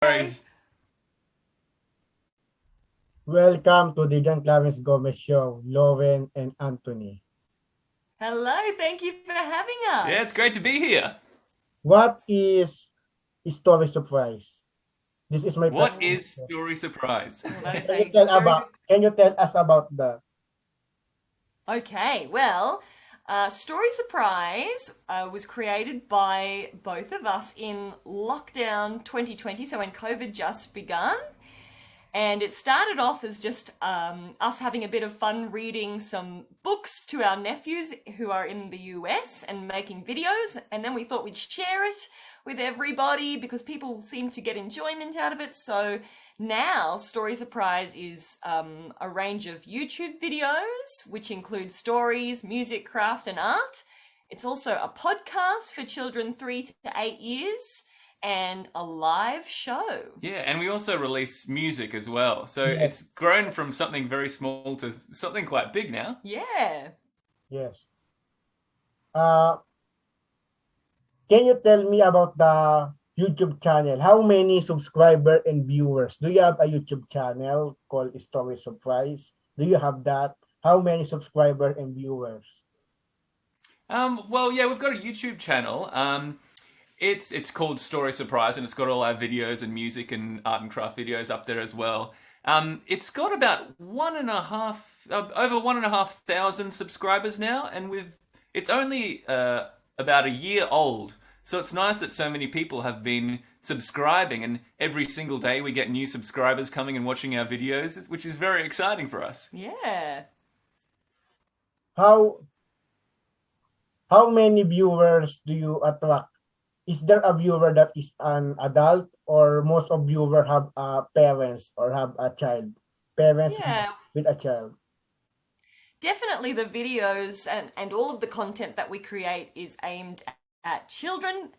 Worries. Welcome to the John Clarence Gomez Show, Lauren and Anthony. Hello, thank you for having us. Yeah, it's great to be here. What is Story Surprise? This is my What first is question. Story Surprise? Well, that is Can you a tell very about? Can you tell us about that? good. Okay, well, Story Surprise was created by both of us in lockdown 2020, so when COVID just begun. And it started off as just us having a bit of fun reading some books to our nephews who are in the US and making videos. And then we thought we'd share it with everybody because people seem to get enjoyment out of it. So now Story Surprise is a range of YouTube videos, which include stories, music, craft, and art. It's also a podcast for children 3 to 8 years and a live show. Yeah, and we also release music as well. So Yes. it's grown from something very small to something quite big now. Yeah. Yes. Uh, can you tell me about the YouTube channel? How many subscribers and viewers? Do you have a YouTube channel called Story Surprise? Do you have that? How many subscribers and viewers? Well, yeah, we've got a YouTube channel. It's called Story Surprise, and it's got all our videos and music and art and craft videos up there as well. It's got about over 1,500 subscribers now, and it's only about a year old. So it's nice that so many people have been subscribing, and every single day we get new subscribers coming and watching our videos, which is very exciting for us. Yeah. How how many viewers do you attract? Is there a viewer that is an adult, or most of viewers have parents or have a child? Parents Yeah. with a child. Definitely the videos and all of the content that we create is aimed at children.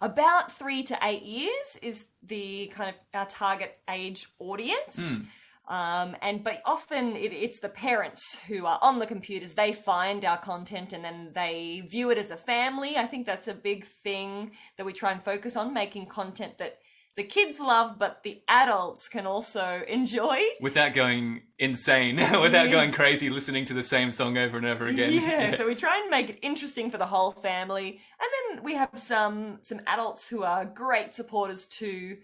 About 3 to 8 years is the kind of our target age audience. But often it's the parents who are on the computers. They find our content and then they view it as a family. I think that's a big thing that we try and focus on, making content that the kids love, but the adults can also enjoy. Without going insane, without going crazy listening to the same song over and over again. Yeah, so we try and make it interesting for the whole family. And then we have some adults who are great supporters too,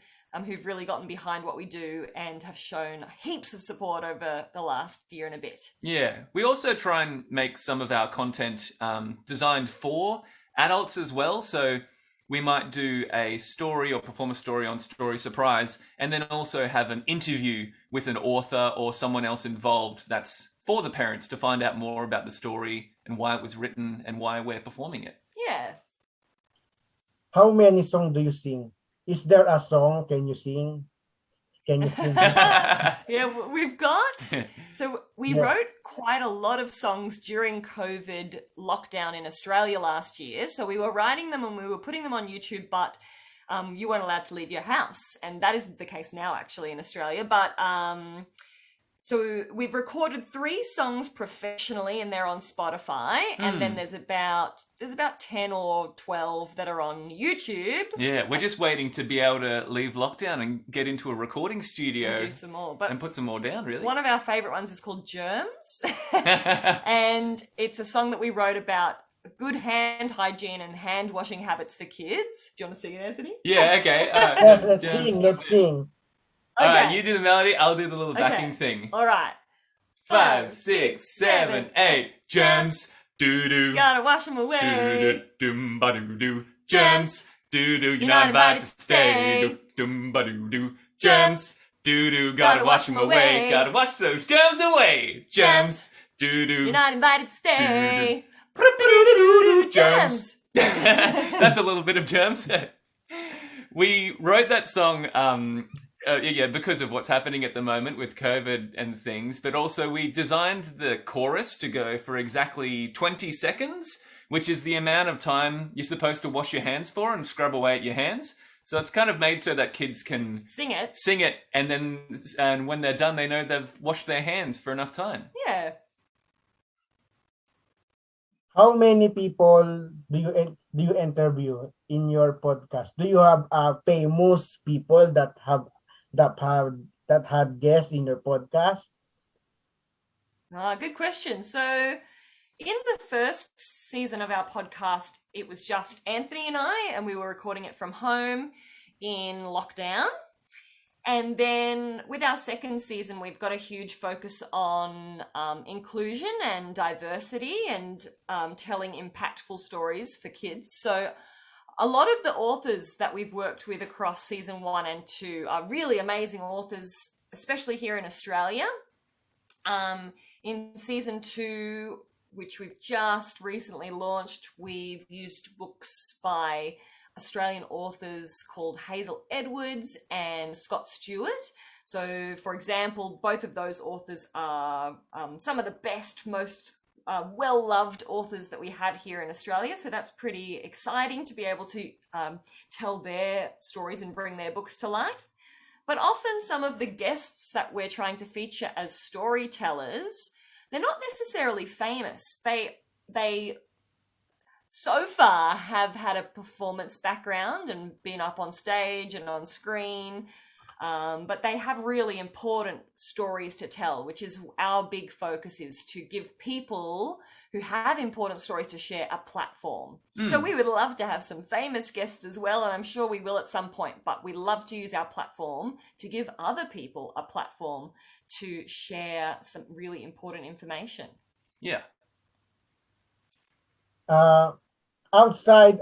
who've really gotten behind what we do and have shown heaps of support over the last year and a bit. Yeah, we also try and make some of our content designed for adults as well. So we might do a story or perform a story on Story Surprise, and then also have an interview with an author or someone else involved that's for the parents to find out more about the story and why it was written and why we're performing it. Yeah. How many songs do you sing? Is there a song? Can you sing? Can you sing? Yeah, we've got. So we Yeah. wrote quite a lot of songs during COVID lockdown in Australia last year. So we were writing them and we were putting them on YouTube, but you weren't allowed to leave your house. And that is the case now, actually, in Australia. But so we've recorded 3 songs professionally and they're on Spotify. And then there's about 10 or 12 that are on YouTube. Yeah, we're just waiting to be able to leave lockdown and get into a recording studio And do some more. But and put some more down, really. one of our favorite ones is called Germs. And it's a song that we wrote about good hand hygiene and hand washing habits for kids. Do you want to sing it, Anthony? Yeah, okay. Yes, let's sing. Let's sing. All right, Okay. you do the melody, I'll do the little backing Okay. thing. All right. 5, 6, 7, 8. Germs. Doo doo. Gotta wash them away. Dum ba doo doo. Germs. Doo doo. You're not invited to stay. Dum ba doo doo. Germs. Doo doo. Gotta wash them away. Gotta wash those germs away. Germs. Doo doo. You're not invited to stay. Germs. That's a little bit of germs. We wrote that song because of what's happening at the moment with COVID and things, but also we designed the chorus to go for exactly 20 seconds, which is the amount of time you're supposed to wash your hands for and scrub away at your hands. So it's kind of made so that kids can Sing it. sing it, and when they're done, they know they've washed their hands for enough time. Yeah. How many people do you do you interview in your podcast? Do you have famous people that have guests in your podcast? Good question. So, in the first season of our podcast, it was just Anthony and I, and we were recording it from home in lockdown. And then with our second season, we've got a huge focus on inclusion and diversity and telling impactful stories for kids. So a lot of the authors that we've worked with across season 1 and 2 are really amazing authors, especially here in Australia. In season 2, which we've just recently launched, we've used books by Australian authors called Hazel Edwards and Scott Stewart. So, for example, both of those authors are some of the best, most well-loved authors that we have here in Australia. So that's pretty exciting to be able to tell their stories and bring their books to life. But often some of the guests that we're trying to feature as storytellers, they're not necessarily famous. They so far have had a performance background and been up on stage and on screen, but they have really important stories to tell, which is our big focus, is to give people who have important stories to share a platform. So we would love to have some famous guests as well, and I'm sure we will at some point, but we love to use our platform to give other people a platform to share some really important information. Yeah. Outside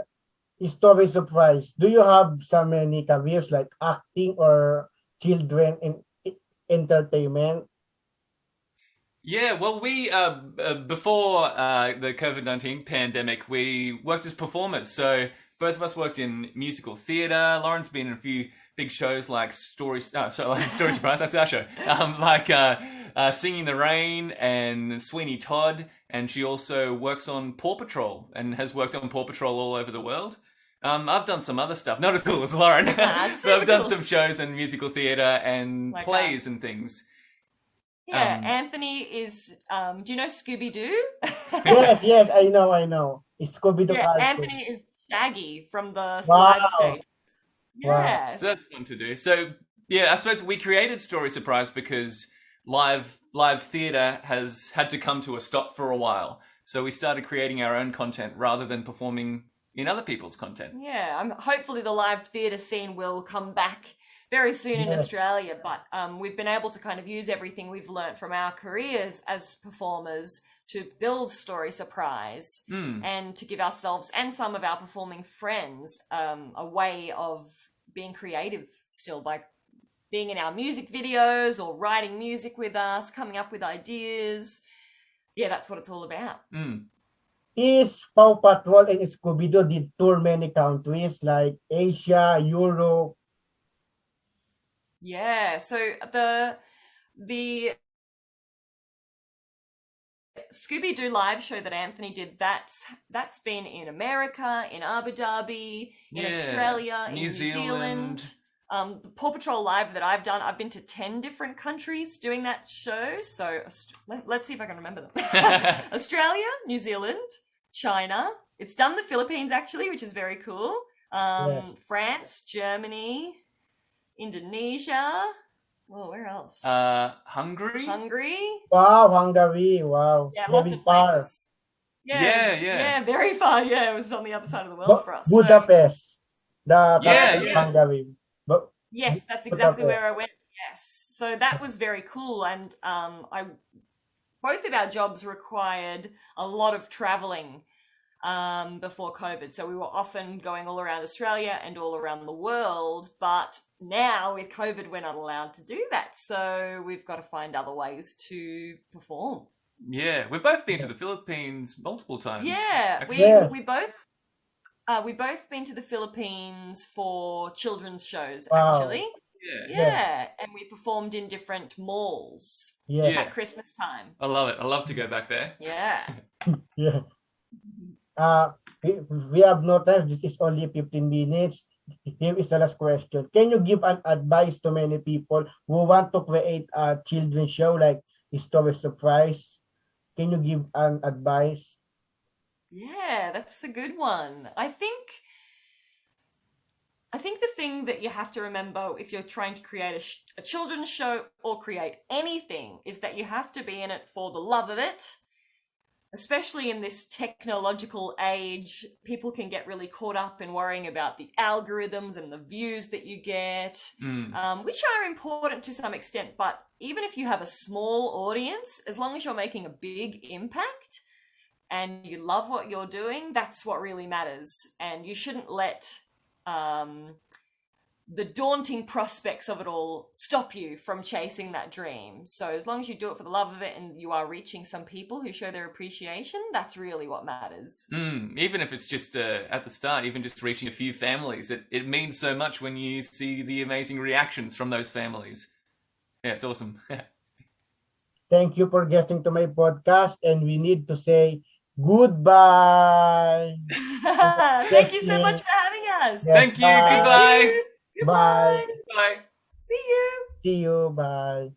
Story Surprise, do you have so many careers like acting or children in entertainment? Yeah, well, we before the COVID-19 pandemic, we worked as performers. So both of us worked in musical theatre. Lauren's been in a few big shows like Story Surprise. That's our show. Singing in the Rain and Sweeney Todd, and she also works on Paw Patrol and has worked on Paw Patrol all over the world. I've done some other stuff, not as cool as Lauren. So I've done some shows and musical theatre and plays and things. Yeah, Anthony is, do you know Scoby Doo? Yes, I know. It's Scoby Doo. Yeah, Anthony is Shaggy from the live stage. Yes. So that's fun to do. So, yeah, I suppose we created Story Surprise because live theatre has had to come to a stop for a while. So we started creating our own content rather than performing in other people's content. Yeah, hopefully the live theatre scene will come back very soon in Australia, but we've been able to kind of use everything we've learned from our careers as performers to build Story Surprise and to give ourselves and some of our performing friends a way of being creative still, by being in our music videos or writing music with us, coming up with ideas. Yeah, that's what it's all about. Is Paw Patrol and Scoby Doo did tour many countries like Asia, Europe? Yeah, so the Scooby Doo live show that Anthony did, that's been in America, in Abu Dhabi, in Australia, in New Zealand. Paw Patrol live that I've done, I've been to 10 different countries doing that show. So let's see if I can remember them. Australia, New Zealand, China. It's done the Philippines actually, which is very cool. France, Germany, Indonesia. Well, where else? Hungary. Wow, Hungary. Wow. Yeah, lots of places. Yeah, very far. Yeah, it was on the other side of the world for us. Budapest. Hungary. Yes, that's exactly where I went. Yes. So that was very cool. And both of our jobs required a lot of traveling before COVID. So we were often going all around Australia and all around the world. But now with COVID, we're not allowed to do that. So we've got to find other ways to perform. Yeah, we've both been to the Philippines multiple times. Yeah, we both been to the Philippines for children's shows, actually. Yeah, and we performed in different malls at Christmas time. I love it. I love to go back there. Yeah. Yeah. We have no time. This is only 15 minutes. Here is the last question. Can you give an advice to many people who want to create a children's show like Story Surprise? Can you give an advice? Yeah, that's a good one. I think the thing that you have to remember if you're trying to create a children's show or create anything is that you have to be in it for the love of it. Especially in this technological age, people can get really caught up in worrying about the algorithms and the views that you get, which are important to some extent. But even if you have a small audience, as long as you're making a big impact and you love what you're doing, that's what really matters. And you shouldn't let the daunting prospects of it all stop you from chasing that dream. So as long as you do it for the love of it and you are reaching some people who show their appreciation, that's really what matters. Even if it's just at the start, even just reaching a few families, it means so much when you see the amazing reactions from those families. Yeah, it's awesome. Thank you for guesting to my podcast, and we need to say goodbye. Thank you so much for having us. Yes, Thank you. bye. Goodbye. Goodbye. Bye. Bye. See you. See you. Bye.